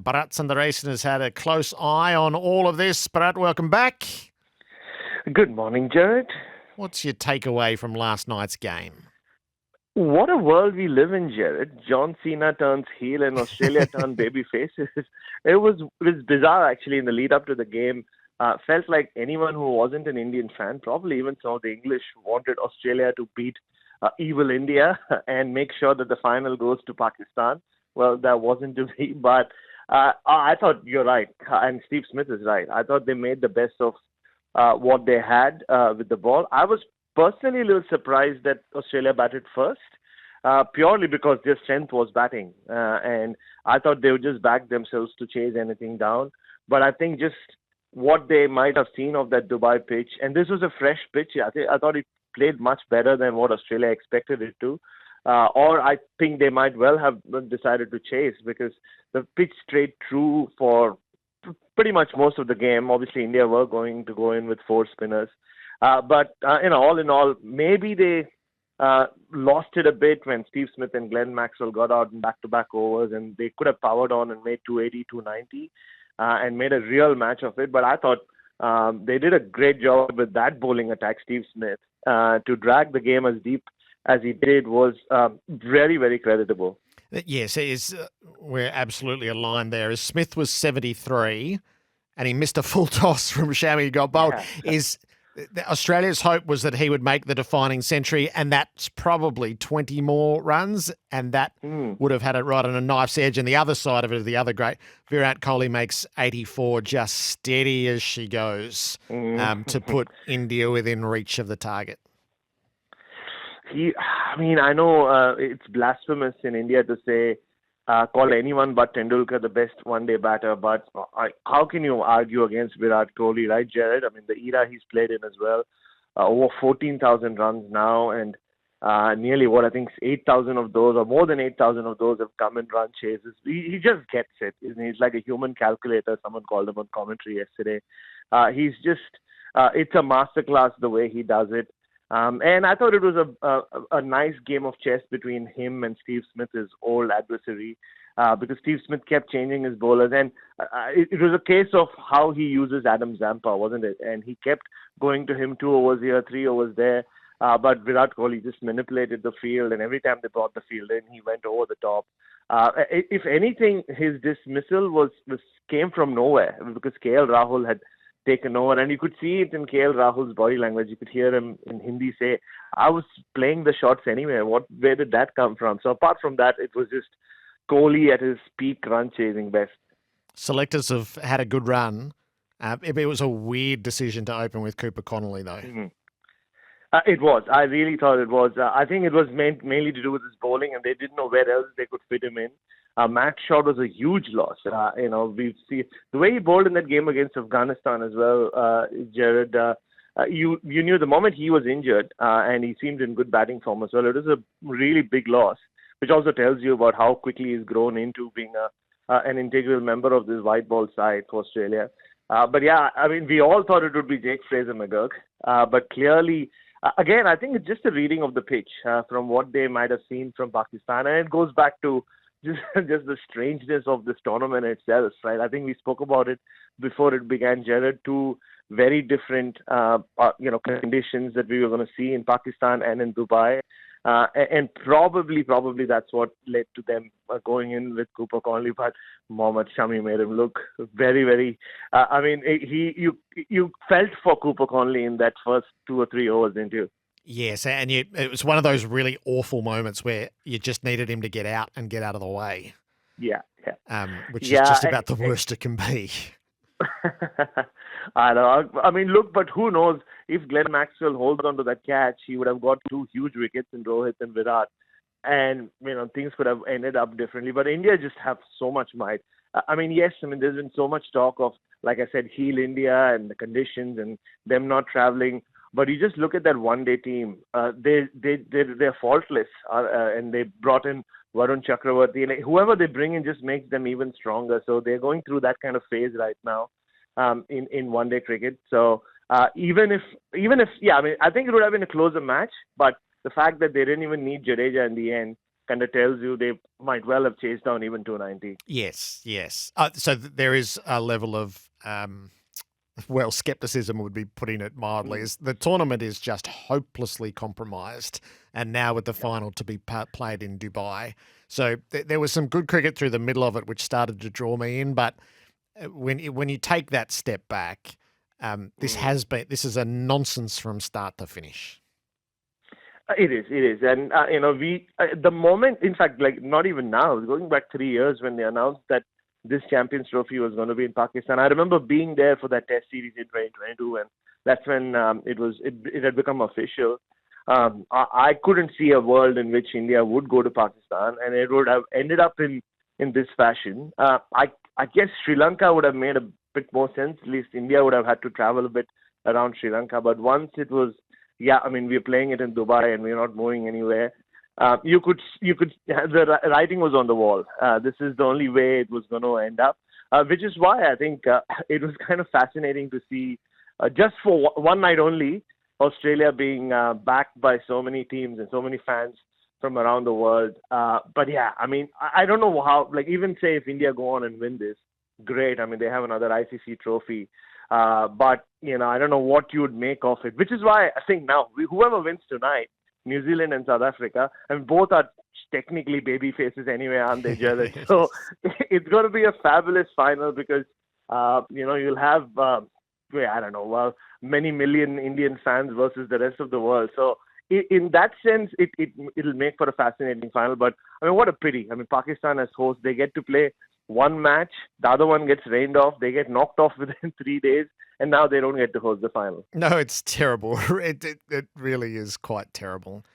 Bharat Sundaresan has had a close eye on all of this. Bharat, welcome back. Good morning, Gerard. What's your takeaway from last night's game? What a world we live in, Gerard. John Cena turns heel and Australia turned baby faces. It was bizarre actually in the lead up to the game. Felt like anyone who wasn't an Indian fan, probably even some of the English, wanted Australia to beat evil India and make sure that the final goes to Pakistan. Well, that wasn't to be, but I thought you're right, and Steve Smith is right. I thought they made the best of what they had with the ball. I was personally a little surprised that Australia batted first, purely because their strength was batting, and I thought they would just back themselves to chase anything down. But I think just what they might have seen of that Dubai pitch, and this was a fresh pitch. I thought it played much better than what Australia expected it to. Or I think they might well have decided to chase because the pitch stayed true for pretty much most of the game. Obviously, India were going to go in with four spinners. But all in all, maybe they lost it a bit when Steve Smith and Glenn Maxwell got out in back-to-back overs, and they could have powered on and made 280, 290, and made a real match of it. But I thought they did a great job with that bowling attack, Steve Smith, to drag the game as deep as he did was very, very creditable. Yes, we're absolutely aligned there. As Smith was 73 and he missed a full toss from Shami, who got bowled. Australia's hope was that he would make the defining century, and that's probably 20 more runs, and that would have had it right on a knife's edge. And the other side of it is the other great. Virat Kohli makes 84 just steady as she goes to put India within reach of the target. I know it's blasphemous in India to say call anyone but Tendulkar the best one-day batter, but how can you argue against Virat Kohli, right, Gerard? I mean, the era he's played in as well, over 14,000 runs now, and nearly 8,000 of those, or more than 8,000 of those have come in run chases. He just gets it. He's like a human calculator. Someone called him on commentary yesterday. It's a masterclass the way he does it. And I thought it was a nice game of chess between him and Steve Smith, his old adversary, because Steve Smith kept changing his bowlers. And it was a case of how he uses Adam Zampa, wasn't it? And he kept going to him 2 overs here, 3 overs there. But Virat Kohli just manipulated the field, and every time they brought the field in, he went over the top. If anything, his dismissal came from nowhere because KL Rahul had taken over, and you could see it in KL Rahul's body language. You could hear him in Hindi say, "I was playing the shots anyway. Where did that come from?" So apart from that, it was just Kohli at his peak run chasing best. Selectors have had a good run. It was a weird decision to open with Cooper Connolly, though. It was. I really thought it was. I think it was mainly to do with his bowling, and they didn't know where else they could fit him in. Matt Short was a huge loss. We see the way he bowled in that game against Afghanistan as well, Gerard. You knew the moment he was injured, and he seemed in good batting form as well. It was a really big loss, which also tells you about how quickly he's grown into being an integral member of this white ball side for Australia. We all thought it would be Jake Fraser-McGurk, but clearly. Again, I think it's just a reading of the pitch from what they might have seen from Pakistan, and it goes back to just the strangeness of this tournament itself, right? I think we spoke about it before it began, Gerard. Two very different, conditions that we were going to see in Pakistan and in Dubai, and probably that's what led to them going in with Cooper Connolly. But Mohammad Shami made him look very, very. You felt for Cooper Connolly in that first 2 or 3 overs, didn't you? Yes, and it was one of those really awful moments where you just needed him to get out of the way. Yeah. Which is just about the worst it can be. I know. Look, but who knows if Glenn Maxwell holds on to that catch, he would have got 2 huge wickets in Rohit and Virat, and things could have ended up differently. But India just have so much might. There's been so much talk of, like I said, heel India and the conditions and them not traveling. But you just look at that one-day team. They're faultless, and they brought in Varun Chakravarti. And whoever they bring in just makes them even stronger. So they're going through that kind of phase right now in one-day cricket. So I think it would have been a closer match. But the fact that they didn't even need Jadeja in the end kind of tells you they might well have chased down even 290. Yes, yes. So there is a level of, well, skepticism would be putting it mildly. Is the tournament is just hopelessly compromised, and now with the final to be played in Dubai. So there was some good cricket through the middle of it, which started to draw me in. But when you take that step back, this is a nonsense from start to finish. It is, and the moment, in fact, like not even now, going back 3 years when they announced that this Champions Trophy was going to be in Pakistan. I remember being there for that Test series in 2022, and that's when it had become official. I couldn't see a world in which India would go to Pakistan, and it would have ended up in this fashion. I guess Sri Lanka would have made a bit more sense. At least India would have had to travel a bit around Sri Lanka. But once it was, we're playing it in Dubai and we're not moving anywhere. You could the writing was on the wall. This is the only way it was going to end up, which is why I think it was kind of fascinating to see just for one night only Australia being backed by so many teams and so many fans from around the world. But yeah, I mean, I don't know how. Like even say if India go on and win this, great. I mean, they have another ICC trophy. But I don't know what you would make of it. Which is why I think now whoever wins tonight, New Zealand and South Africa, and both are technically baby faces anyway, aren't they, Gerard? So it's going to be a fabulous final because, you'll have, many million Indian fans versus the rest of the world. So in that sense, it'll make for a fascinating final. But, I mean, what a pity. I mean, Pakistan as host, they get to play one match, the other one gets rained off, they get knocked off within 3 days, and now they don't get to host the final. No, it's terrible. It really is quite terrible.